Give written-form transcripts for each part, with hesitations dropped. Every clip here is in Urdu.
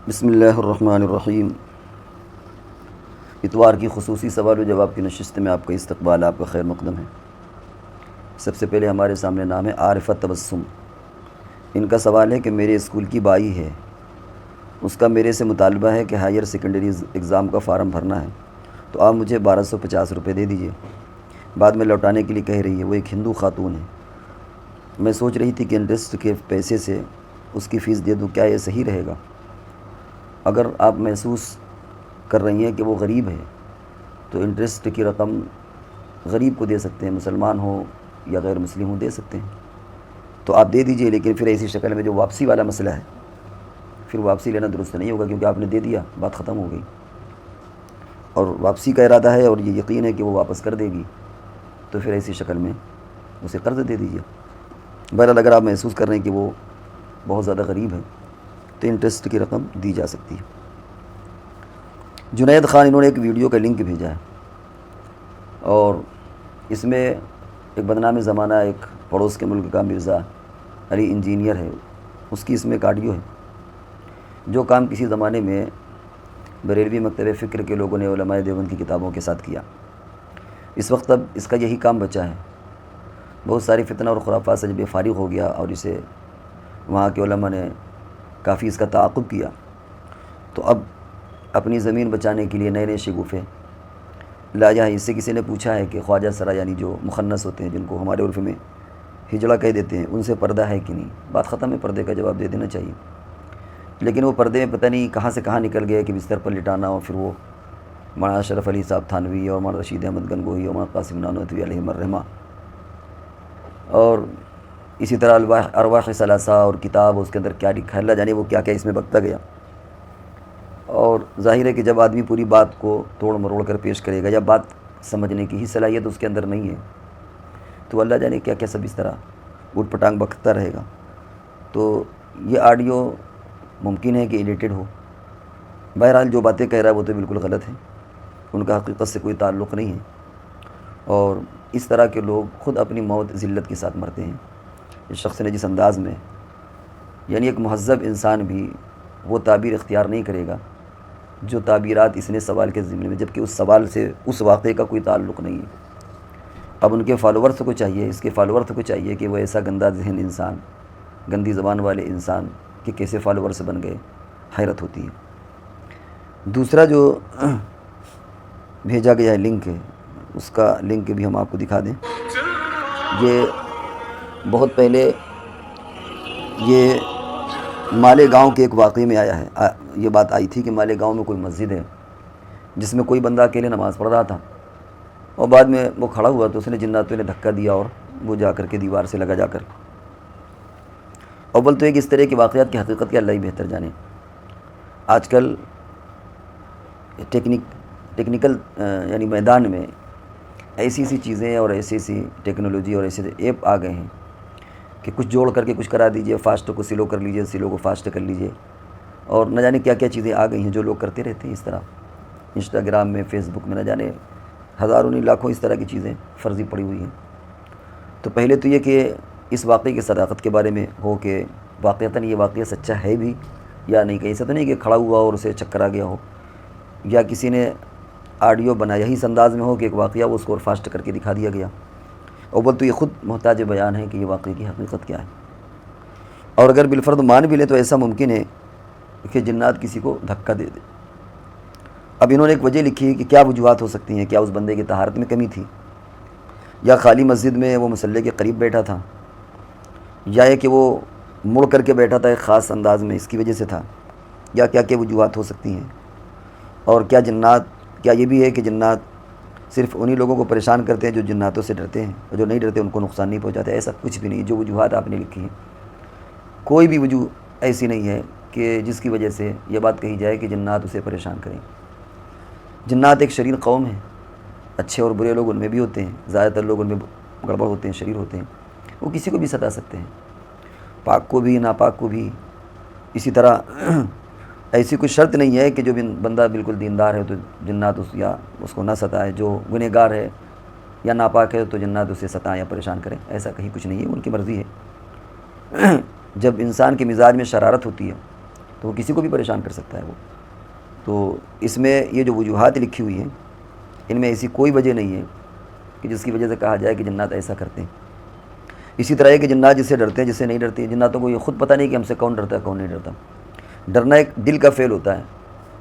بسم اللہ الرحمن الرحیم۔ اتوار کی خصوصی سوال و جواب کی نشست میں آپ کا استقبال، آپ کا خیر مقدم ہے۔ سب سے پہلے ہمارے سامنے نام ہے عارفہ تبسم۔ ان کا سوال ہے کہ میرے اسکول کی بائی ہے، اس کا میرے سے مطالبہ ہے کہ ہائر سیکنڈری ایگزام کا فارم بھرنا ہے، تو آپ مجھے 1250 روپے دے دیجئے، بعد میں لوٹانے کے لیے کہہ رہی ہے۔ وہ ایک ہندو خاتون ہے۔ میں سوچ رہی تھی کہ انٹرسٹ کے پیسے سے اس کی فیس دے دوں، کیا یہ صحیح رہے گا؟ اگر آپ محسوس کر رہی ہیں کہ وہ غریب ہے تو انٹرسٹ کی رقم غریب کو دے سکتے ہیں، مسلمان ہو یا غیر مسلم ہو دے سکتے ہیں، تو آپ دے دیجئے، لیکن پھر ایسی شکل میں جو واپسی والا مسئلہ ہے، پھر واپسی لینا درست نہیں ہوگا، کیونکہ آپ نے دے دیا، بات ختم ہو گئی، اور واپسی کا ارادہ ہے اور یہ یقین ہے کہ وہ واپس کر دے گی، تو پھر ایسی شکل میں اسے قرض دے دیجئے۔ بہرحال اگر آپ محسوس کر رہے ہیں کہ وہ بہت زیادہ غریب ہے تو انٹرسٹ کی رقم دی جا سکتی ہے۔ جنید خان، انہوں نے ایک ویڈیو کا لنک بھیجا ہے، اور اس میں ایک بدنام زمانہ ایک پڑوس کے ملک کا مرزا علی انجینئر ہے، اس کی اس میں ایک آڈیو ہے، جو کام کسی زمانے میں بریلوی مکتب فکر کے لوگوں نے علماء دیوبند کی کتابوں کے ساتھ کیا، اس وقت اب اس کا یہی کام بچا ہے۔ بہت ساری فتنہ اور خرافات سے جب یہ فارغ ہو گیا اور اسے وہاں کے علماء نے کافی اس کا تعاقب کیا، تو اب اپنی زمین بچانے کے لیے نئے نئے شگوفے لایا ہے۔ اس سے کسی نے پوچھا ہے کہ خواجہ سرا، یعنی جو مخنث ہوتے ہیں، جن کو ہمارے عرف میں ہجڑا کہہ دیتے ہیں، ان سے پردہ ہے کہ نہیں؟ بات ختم ہے، پردے کا جواب دے دینا چاہیے، لیکن وہ پردے میں پتہ نہیں کہاں سے کہاں نکل گئے کہ بستر پر لٹانا ہو، پھر وہ مولانا اشرف علی صاحب تھانوی اور مولانا رشید احمد گنگوہی اور مولانا قاسم نانوتوی علیہم الرحمہ، اور اسی طرح ارواح ثلاثہ اور کتاب، اس کے اندر کیا لکھا ہے، اللہ جانے وہ کیا کیا اس میں بکتا گیا۔ اور ظاہر ہے کہ جب آدمی پوری بات کو توڑ مروڑ کر پیش کرے گا، یا بات سمجھنے کی ہی صلاحیت اس کے اندر نہیں ہے، تو اللہ جانے کیا کیا سب اس طرح اٹھ پٹانگ بکتا رہے گا۔ تو یہ آڈیو ممکن ہے کہ ایڈیٹڈ ہو، بہرحال جو باتیں کہہ رہا ہے وہ تو بالکل غلط ہیں، ان کا حقیقت سے کوئی تعلق نہیں ہے، اور اس طرح کے لوگ خود اپنی موت ذلت کے ساتھ مرتے ہیں۔ اس شخص نے جس انداز میں، یعنی ایک مہذب انسان بھی وہ تعبیر اختیار نہیں کرے گا جو تعبیرات اس نے سوال کے ضمن میں، جبکہ اس سوال سے اس واقعے کا کوئی تعلق نہیں ہے۔ اب ان کے فالوورز کو چاہیے، اس کے فالوورز کو چاہیے کہ وہ ایسا گندا ذہن انسان، گندی زبان والے انسان کہ کیسے فالوورز بن گئے، حیرت ہوتی ہے۔ دوسرا جو بھیجا گیا ہے لنک ہے، اس کا لنک بھی ہم آپ کو دکھا دیں۔ یہ بہت پہلے یہ مالیگاؤں کے ایک واقعے میں آیا ہے، یہ بات آئی تھی کہ مالیگاؤں میں کوئی مسجد ہے جس میں کوئی بندہ اکیلے نماز پڑھ رہا تھا، اور بعد میں وہ کھڑا ہوا تو اس نے جناتوں نے دھکا دیا اور وہ جا کر کے دیوار سے لگا جا کر۔ اول تو ایک اس طرح کے واقعات کی حقیقت کیا، اللہ ہی بہتر جانے۔ آج کل ٹیکنیکل یعنی میدان میں ایسی ایسی چیزیں اور ایسی ایسی ٹیکنالوجی اور ایسے ایپ آ گئے ہیں کہ کچھ جوڑ کر کے کچھ کرا دیجئے، فاسٹ کو سلو کر لیجئے، سلو کو فاسٹ کر لیجئے، اور نہ جانے کیا کیا چیزیں آ گئی ہیں جو لوگ کرتے رہتے ہیں اس طرح۔ انسٹاگرام میں، فیس بک میں نہ جانے ہزاروں نہیں لاکھوں اس طرح کی چیزیں فرضی پڑی ہوئی ہیں۔ تو پہلے تو یہ کہ اس واقعے کی صداقت کے بارے میں ہو کہ واقعتاً یہ واقعہ سچا ہے بھی یا نہیں، کہ ایسا تو نہیں کہ کھڑا ہوا اور اسے چکر آ گیا ہو، یا کسی نے آڈیو بنایا ہی اس انداز میں ہو کہ ایک واقعہ وہ اس کو اور فاسٹ کر کے دکھا دیا گیا۔ اول تو یہ خود محتاج بیان ہے کہ یہ واقعے کی حقیقت کیا ہے، اور اگر بالفرض مان بھی لیں تو ایسا ممکن ہے کہ جنات کسی کو دھکا دے دے۔ اب انہوں نے ایک وجہ لکھی ہے کہ کیا وجوہات ہو سکتی ہیں، کیا اس بندے کی طہارت میں کمی تھی، یا خالی مسجد میں وہ مصلی کے قریب بیٹھا تھا، یا یہ کہ وہ مڑ کر کے بیٹھا تھا ایک خاص انداز میں، اس کی وجہ سے تھا، یا کیا کیا وجوہات ہو سکتی ہیں، اور کیا جنات، کیا یہ بھی ہے کہ جنات صرف انہی لوگوں کو پریشان کرتے ہیں جو جناتوں سے ڈرتے ہیں، اور جو نہیں ڈرتے ان کو نقصان نہیں پہنچاتے؟ ایسا کچھ بھی نہیں، جو وجوہات آپ نے لکھی ہیں کوئی بھی وجوہ ایسی نہیں ہے کہ جس کی وجہ سے یہ بات کہی جائے کہ جنات اسے پریشان کریں۔ جنات ایک شریر قوم ہے، اچھے اور برے لوگ ان میں بھی ہوتے ہیں، زیادہ تر لوگ ان میں گڑبڑ ہوتے ہیں، شریر ہوتے ہیں، وہ کسی کو بھی ستا سکتے ہیں، پاک کو بھی ناپاک کو بھی۔ اسی طرح ایسی کوئی شرط نہیں ہے کہ جو بندہ بالکل دیندار ہے تو جنات اس کو نہ ستائے، جو گنہگار ہے یا ناپاک ہے تو جنات اسے ستائیں یا پریشان کریں، ایسا کہیں کچھ نہیں ہے، ان کی مرضی ہے۔ جب انسان کے مزاج میں شرارت ہوتی ہے تو وہ کسی کو بھی پریشان کر سکتا ہے وہ. تو اس میں یہ جو وجوہات لکھی ہوئی ہیں ان میں ایسی کوئی وجہ نہیں ہے کہ جس کی وجہ سے کہا جائے کہ جنات ایسا کرتے ہیں. اسی طرح ہے کہ جنات جس سے ڈرتے ہیں جس سے نہیں ڈرتے ہیں. جناتوں کو یہ خود پتہ نہیں کہ ہم سے کون ڈرتا ہے کون نہیں ڈرتا. ڈرنا ایک دل کا فعل ہوتا ہے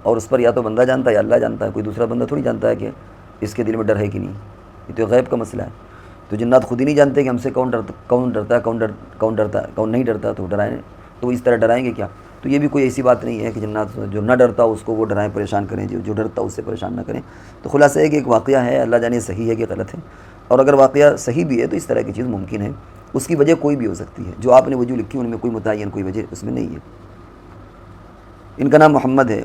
اور اس پر یا تو بندہ جانتا ہے یا اللہ جانتا ہے. کوئی دوسرا بندہ تھوڑی جانتا ہے کہ اس کے دل میں ڈر ہے کہ نہیں. یہ تو غیب کا مسئلہ ہے. تو جنات خود ہی نہیں جانتے کہ ہم سے کون ڈرتا ہے کون نہیں ڈرتا. تو ڈرائیں تو وہ اس طرح ڈرائیں گے کیا. تو یہ بھی کوئی ایسی بات نہیں ہے کہ جنات جو نہ ڈرتا اس کو وہ ڈرائیں پریشان کریں, جو ڈرتا اس سے پریشان نہ کریں. تو خلاصہ ہے کہ ایک واقعہ ہے, اللہ جانے صحیح ہے کہ غلط ہے, اور اگر واقعہ صحیح بھی ہے تو اس طرح کی چیز ممکن ہے. اس کی وجہ کوئی بھی ہو سکتی ہے. جو آپ نے وجوہ لکھی ان میں کوئی متعین کوئی وجہ اس میں نہیں ہے. ان کا نام محمد ہے,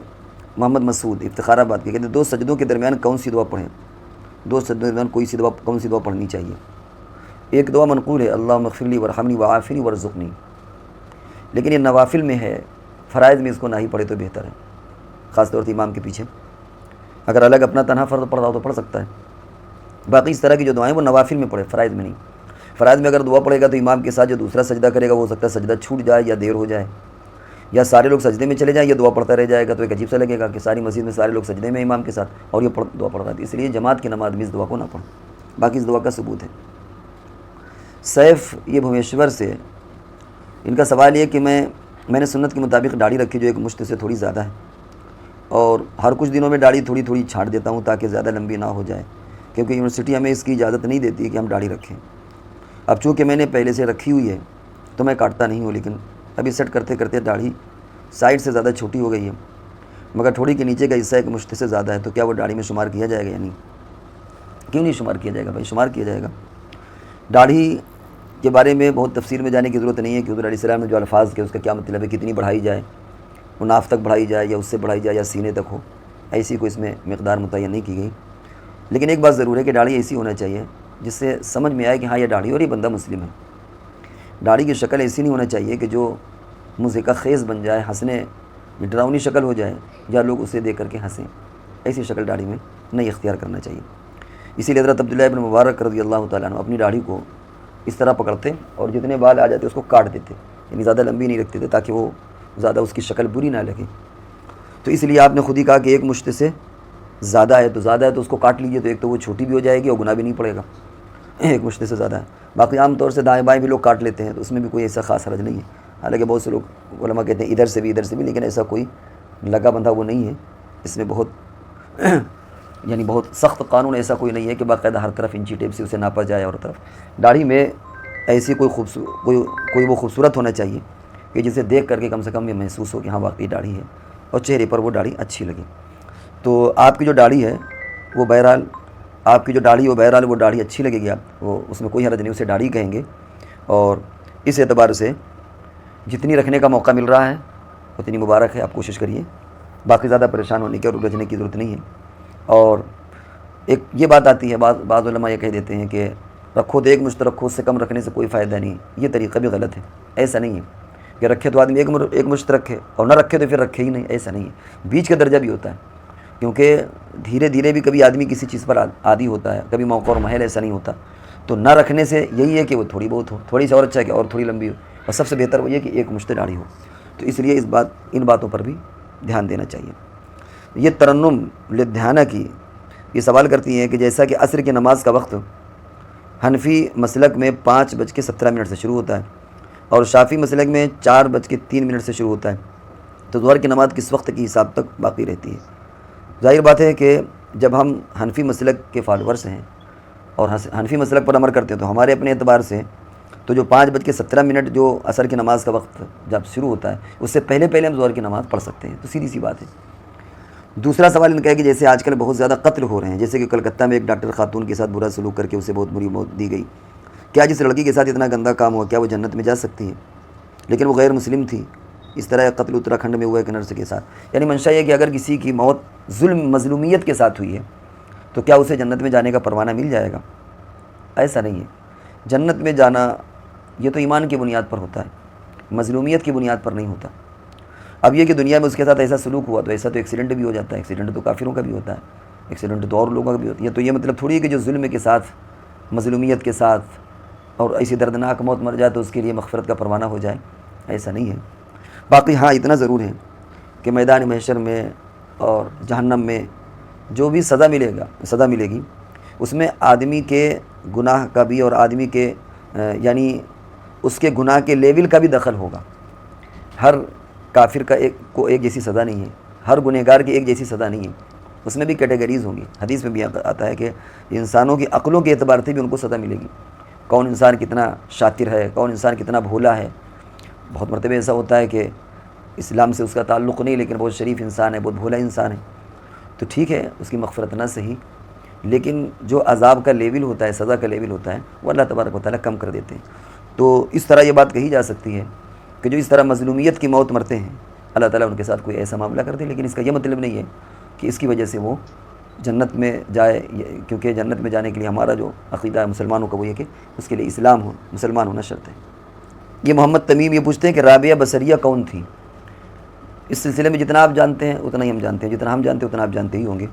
محمد مسعود, افتخار آباد کے. کہتے ہیں 2 سجدوں کے درمیان کون سی دعا پڑھیں. 2 سجدوں کے درمیان کون سی دعا پڑھنی چاہیے. ایک دعا منقول ہے اللہم اغفر لی ورحمنی وعافنی ورزقنی, لیکن یہ نوافل میں ہے, فرائض میں اس کو نہ ہی پڑھے تو بہتر ہے, خاص طور سے امام کے پیچھے. اگر الگ اپنا تنہا فرض پڑھ رہا ہو تو پڑھ سکتا ہے. باقی اس طرح کی جو دعائیں وہ نوافل میں پڑھے, فرائض میں نہیں. فرائض میں اگر دعا پڑھے گا تو امام کے ساتھ جو دوسرا سجدہ کرے گا وہ ہو سکتا ہے سجدہ چھوٹ جائے یا دیر ہو جائے, یا سارے لوگ سجدے میں چلے جائیں, یہ دعا پڑھتا رہ جائے گا. تو ایک عجیب سا لگے گا کہ ساری مسجد میں سارے لوگ سجدے میں امام کے ساتھ اور یہ دعا پڑھ رہا ہے. اس لیے جماعت کی نماز میں اس دعا کو نہ پڑھ. باقی اس دعا کا ثبوت ہے. سیف یہ بھومیشور سے, ان کا سوال یہ کہ میں نے سنت کے مطابق داڑھی رکھی جو ایک مشت سے تھوڑی زیادہ ہے, اور ہر کچھ دنوں میں داڑھی تھوڑی تھوڑی چھاٹ دیتا ہوں تاکہ زیادہ لمبی نہ ہو جائے, کیونکہ یونیورسٹی ہمیں اس کی اجازت نہیں دیتی کہ ہم داڑھی رکھیں. اب چونکہ میں نے پہلے سے رکھی ہوئی ہے تو میں کاٹتا نہیں ہوں, لیکن ابھی سیٹ کرتے کرتے داڑھی سائڈ سے زیادہ چھوٹی ہو گئی ہے, مگر تھوڑی کے نیچے کا حصہ ایک مشت سے زیادہ ہے. تو کیا وہ داڑھی میں شمار کیا جائے گا یا نہیں؟ کیوں نہیں شمار کیا جائے گا بھائی, شمار کیا جائے گا. داڑھی کے بارے میں بہت تفسیر میں جانے کی ضرورت نہیں ہے کہ حضور علیہ السلام نے جو الفاظ کے اس کا کیا مطلب ہے, کتنی بڑھائی جائے, وہ ناف تک بڑھائی جائے یا اس سے بڑھائی جائے یا سینے تک ہو, ایسی کوئی اس میں مقدار متعین نہیں کی گئی. لیکن ایک بات ضرور ہے کہ داڑھی ایسی ہونا چاہیے جس سے سمجھ میں آئے کہ ہاں یہ داڑھی اور یہ بندہ مسلم ہے. داڑھی کی شکل ایسی نہیں ہونا چاہیے کہ جو مضحکہ خیز بن جائے, ہنسنے ڈراؤنی شکل ہو جائے یا لوگ اسے دیکھ کر کے ہنسیں. ایسی شکل داڑھی میں نہیں اختیار کرنا چاہیے. اسی لیے حضرت عبداللہ ابن مبارک رضی اللہ تعالیٰ عنہ اپنی داڑھی کو اس طرح پکڑتے اور جتنے بال آ جاتے اس کو کاٹ دیتے, یعنی زیادہ لمبی نہیں رکھتے تھے تاکہ وہ زیادہ اس کی شکل بری نہ لگے. تو اس لیے آپ نے خود ہی کہا کہ ایک مشت سے زیادہ ہے تو اس کو کاٹ لیجئے, تو ایک تو وہ چھوٹی بھی ہو جائے گی اور گناہ بھی نہیں پڑے گا. ایک مشت سے زیادہ ہے. باقی عام طور سے دائیں بائیں بھی لوگ کاٹ لیتے ہیں, تو اس میں بھی کوئی ایسا خاص حرج نہیں ہے. حالانکہ بہت سے لوگ علماء کہتے ہیں ادھر سے بھی, لیکن ایسا کوئی لگا بندھا وہ نہیں ہے. اس میں بہت سخت قانون ایسا کوئی نہیں ہے کہ باقاعدہ ہر طرف انچی ٹیپ سے اسے ناپا جائے. اور طرف داڑھی میں ایسی کوئی وہ خوبصورت ہونا چاہیے کہ جسے دیکھ کر کے کم سے کم یہ محسوس ہو کہ ہاں واقعی داڑھی ہے, اور چہرے پر وہ داڑھی اچھی لگے. تو آپ کی جو داڑھی ہے وہ بہرحال وہ داڑھی اچھی لگے گی, وہ اس میں کوئی حرج نہیں, اسے داڑھی کہیں گے. اور اس اعتبار سے جتنی رکھنے کا موقع مل رہا ہے اتنی مبارک ہے, آپ کوشش کریے. باقی زیادہ پریشان ہونے کی اور الجھنے کی ضرورت نہیں ہے. اور ایک یہ بات آتی ہے, بعض علماء یہ کہہ دیتے ہیں کہ رکھو تو ایک مشت رکھو, اس سے کم رکھنے سے کوئی فائدہ نہیں. یہ طریقہ بھی غلط ہے. ایسا نہیں ہے کہ رکھے تو آدمی ایک مشت رکھے اور نہ رکھے تو پھر رکھے ہی نہیں, ایسا نہیں ہے. بیچ کا درجہ بھی ہوتا ہے, کیونکہ دھیرے دھیرے بھی کبھی آدمی کسی چیز پر عادی ہوتا ہے, کبھی موقع اور محل ایسا نہیں ہوتا. تو نہ رکھنے سے یہی ہے کہ وہ تھوڑی بہت ہو, تھوڑی سی اور اچھا ہے کہ اور تھوڑی لمبی ہو, اور سب سے بہتر وہ یہ کہ ایک مشت داڑھی ہو. تو اس لیے ان باتوں پر بھی دھیان دینا چاہیے. یہ ترنم لدھیانہ کی یہ سوال کرتی ہیں کہ جیسا کہ عصر کی نماز کا وقت حنفی مسلک میں 5:17 سے شروع ہوتا ہے اور شافعی مسلک میں 4:03 سے شروع ہوتا ہے, تو ظہر کی نماز کس وقت کی حساب تک باقی رہتی ہے؟ ظاہر بات ہے کہ جب ہم حنفی مسلک کے فالورز ہیں اور حنفی مسلک پر عمل کرتے ہیں تو ہمارے اپنے اعتبار سے تو جو 5:17 جو عصر کی نماز کا وقت جب شروع ہوتا ہے اس سے پہلے ہم ظہر کی نماز پڑھ سکتے ہیں. تو سیدھی سی بات ہے. دوسرا سوال ان کا ہے کہ جیسے آج کل بہت زیادہ قتل ہو رہے ہیں, جیسے کہ کلکتہ میں ایک ڈاکٹر خاتون کے ساتھ برا سلوک کر کے اسے بہت بری موت دی گئی. کیا جس لڑکی کے ساتھ اتنا گندہ کام ہوا کیا وہ جنت میں جا سکتی ہے؟ لیکن وہ غیر مسلم تھی. اس طرح قتل اتراکھنڈ میں ہوا ایک نرس کے ساتھ. یعنی منشا یہ کہ اگر کسی کی موت ظلم مظلومیت کے ساتھ ہوئی ہے تو کیا اسے جنت میں جانے کا پروانہ مل جائے گا؟ ایسا نہیں ہے. جنت میں جانا یہ تو ایمان کی بنیاد پر ہوتا ہے, مظلومیت کی بنیاد پر نہیں ہوتا. اب یہ کہ دنیا میں اس کے ساتھ ایسا سلوک ہوا تو ایسا تو ایکسیڈنٹ بھی ہو جاتا ہے. ایکسیڈنٹ تو کافروں کا بھی ہوتا ہے, ایکسیڈنٹ تو اور لوگوں کا بھی ہوتا ہے. تو یہ مطلب تھوڑی ہے کہ جو ظلم کے ساتھ مظلومیت کے ساتھ اور ایسی دردناک موت مر جائے تو اس کے لیے مغفرت کا پروانہ ہو جائے, ایسا نہیں ہے. باقی ہاں اتنا ضرور ہے کہ میدان محشر میں اور جہنم میں جو بھی سزا ملے گی اس میں آدمی کے گناہ کا بھی اور آدمی کے یعنی اس کے گناہ کے لیول کا بھی دخل ہوگا۔ ہر کافر کا ایک جیسی سزا نہیں ہے، ہر گنہگار کی ایک جیسی سزا نہیں ہے، اس میں بھی کیٹیگریز ہوں گی۔ حدیث میں بھی آتا ہے کہ انسانوں کی عقلوں کے اعتبار سے بھی ان کو سزا ملے گی، کون انسان کتنا شاطر ہے، کون انسان کتنا بھولا ہے۔ بہت مرتبہ ایسا ہوتا ہے کہ اسلام سے اس کا تعلق نہیں لیکن بہت شریف انسان ہے، بہت بھولا انسان ہے، تو ٹھیک ہے اس کی مغفرت نہ صحیح، لیکن جو عذاب کا لیول ہوتا ہے، سزا کا لیول ہوتا ہے، وہ اللہ تبارک و تعالیٰ کم کر دیتے ہیں۔ تو اس طرح یہ بات کہی جا سکتی ہے کہ جو اس طرح مظلومیت کی موت مرتے ہیں اللہ تعالیٰ ان کے ساتھ کوئی ایسا معاملہ کر دے، لیکن اس کا یہ مطلب نہیں ہے کہ اس کی وجہ سے وہ جنت میں جائے، کیونکہ جنت میں جانے کے لیے ہمارا جو عقیدہ ہے مسلمانوں کا وہ یہ کہ اس کے لیے مسلمان ہونا شرط ہے۔ یہ محمد تمیم یہ پوچھتے ہیں کہ رابعہ بصریہ کون تھی؟ اس سلسلے میں جتنا آپ جانتے ہیں اتنا ہی ہم جانتے ہیں، جتنا ہم جانتے ہیں اتنا آپ جانتے ہی ہوں گے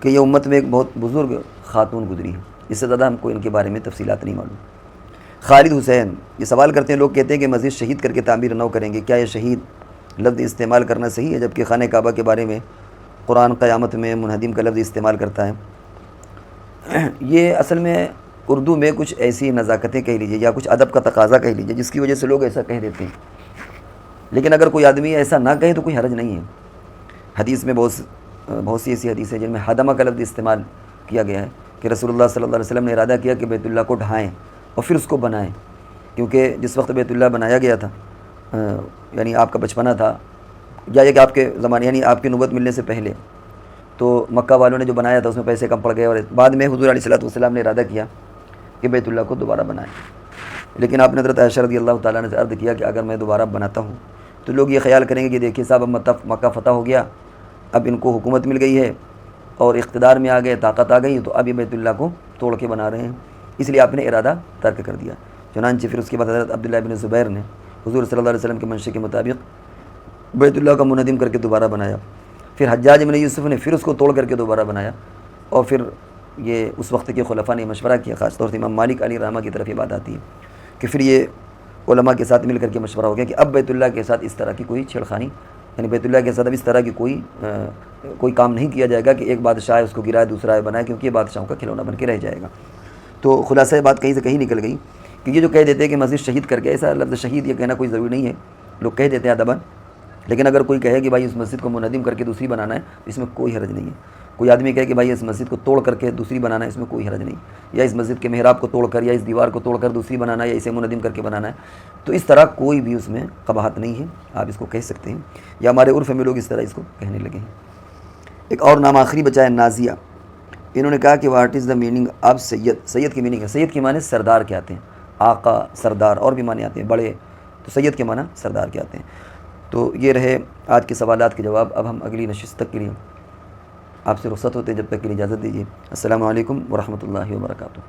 کہ یہ امت میں ایک بہت بزرگ خاتون گزری ہے، اس سے زیادہ ہم کو ان کے بارے میں تفصیلات نہیں معلوم۔ خالد حسین یہ سوال کرتے ہیں، لوگ کہتے ہیں کہ مسجد شہید کر کے تعمیر نہ کریں گے، کیا یہ شہید لفظ استعمال کرنا صحیح ہے جبکہ خانہ کعبہ کے بارے میں قرآن قیامت میں منہدم کا لفظ استعمال کرتا ہے؟ یہ اصل میں اردو میں کچھ ایسی نزاکتیں کہہ لیجیے یا کچھ ادب کا تقاضا کہہ لیجیے جس کی وجہ سے لوگ ایسا کہہ دیتے ہیں، لیکن اگر کوئی آدمی ایسا نہ کہے تو کوئی حرج نہیں ہے۔ حدیث میں بہت سی ایسی حدیث ہے جن میں ہدمہ کا لفظ استعمال کیا گیا ہے کہ رسول اللہ صلی اللہ علیہ وسلم نے ارادہ کیا کہ بیت اللہ کو ڈھائیں اور پھر اس کو بنائیں، کیونکہ جس وقت بیت اللہ بنایا گیا تھا یعنی آپ کا بچپنا تھا یا یہ کہ آپ کے زمانے یعنی آپ کی نبوت ملنے سے پہلے، تو مکہ والوں نے جو بنایا تھا اس میں پیسے کم پڑ گئے اور بعد میں حضور علیہ السلام نے ارادہ کیا کہ بیت اللہ کو دوبارہ بنائیں، لیکن آپ نے حضرت عائشہ رضی اللہ تعالیٰ نے سے عرض کیا کہ اگر میں دوبارہ بناتا ہوں تو لوگ یہ خیال کریں گے کہ دیکھیے صاحب اب مکہ فتح ہو گیا، اب ان کو حکومت مل گئی ہے اور اقتدار میں آ گئے، طاقت آ گئی، تو اب یہ بیت اللہ کو توڑ کے بنا رہے ہیں، اس لیے آپ نے ارادہ ترک کر دیا۔ چنانچہ پھر اس کے بعد حضرت عبداللہ بن زبیر نے حضور صلی اللہ علیہ وسلم کے منشے کے مطابق بیت اللہ کا منہدم کر کے دوبارہ بنایا، پھر حجاج بن یوسف نے پھر اس کو توڑ کر کے دوبارہ بنایا، اور پھر یہ اس وقت کے خلفاء نے مشورہ کیا، خاص طور سے امام مالک علیہ رحمہ کی طرف یہ بات آتی ہے کہ پھر یہ علماء کے ساتھ مل کر کے مشورہ ہو گیا کہ اب بیت اللہ کے ساتھ اس طرح کی کوئی چھیڑخانی، یعنی بیت اللہ کے ساتھ اب اس طرح کی کوئی کام نہیں کیا جائے گا کہ ایک بادشاہ ہے اس کو گرائے دوسرا ہے بنائے، کیونکہ یہ بادشاہوں کا کھلونا بن کے رہ جائے گا۔ تو خلاصہ بات کہیں سے کہیں نکل گئی کہ یہ جو کہہ دیتے ہیں کہ مسجد شہید کر کے، ایسا لفظ شہید یہ کہنا کوئی ضروری نہیں ہے، لوگ کہہ دیتے ہیں ادباً، لیکن اگر کوئی کہے کہ بھائی اس مسجد کو منہدم کر کے دوسری بنانا ہے تو اس میں کوئی حرج نہیں ہے۔ کوئی آدمی کہے کہ بھائی اس مسجد کو توڑ کر کے دوسری بنانا ہے، اس میں کوئی حرج نہیں، یا اس مسجد کے محراب کو توڑ کر یا اس دیوار کو توڑ کر دوسری بنانا ہے یا اسے منہدم کر کے بنانا ہے، تو اس طرح کوئی بھی اس میں قباحت نہیں ہے، آپ اس کو کہہ سکتے ہیں، یا ہمارے عرف میں لوگ اس طرح اس کو کہنے لگے ہیں۔ ایک اور نام آخری بچا ہے نازیہ، انہوں نے کہا کہ what is the meaning of Syed? Syed کی میننگ ہے، سید کے معنی سردار کے آتے ہیں، آقا، سردار، اور بھی معنی آتے ہیں بڑے، تو سید کے معنی سردار کے آتے ہیں۔ تو یہ رہے آج کے سوالات کے جواب۔ اب ہم اگلی نشست تک کے لیے آپ سے رخصت ہوتے ہیں، جب تک کے لیے اجازت دیجیے۔ السلام علیکم ورحمۃ اللہ وبرکاتہ۔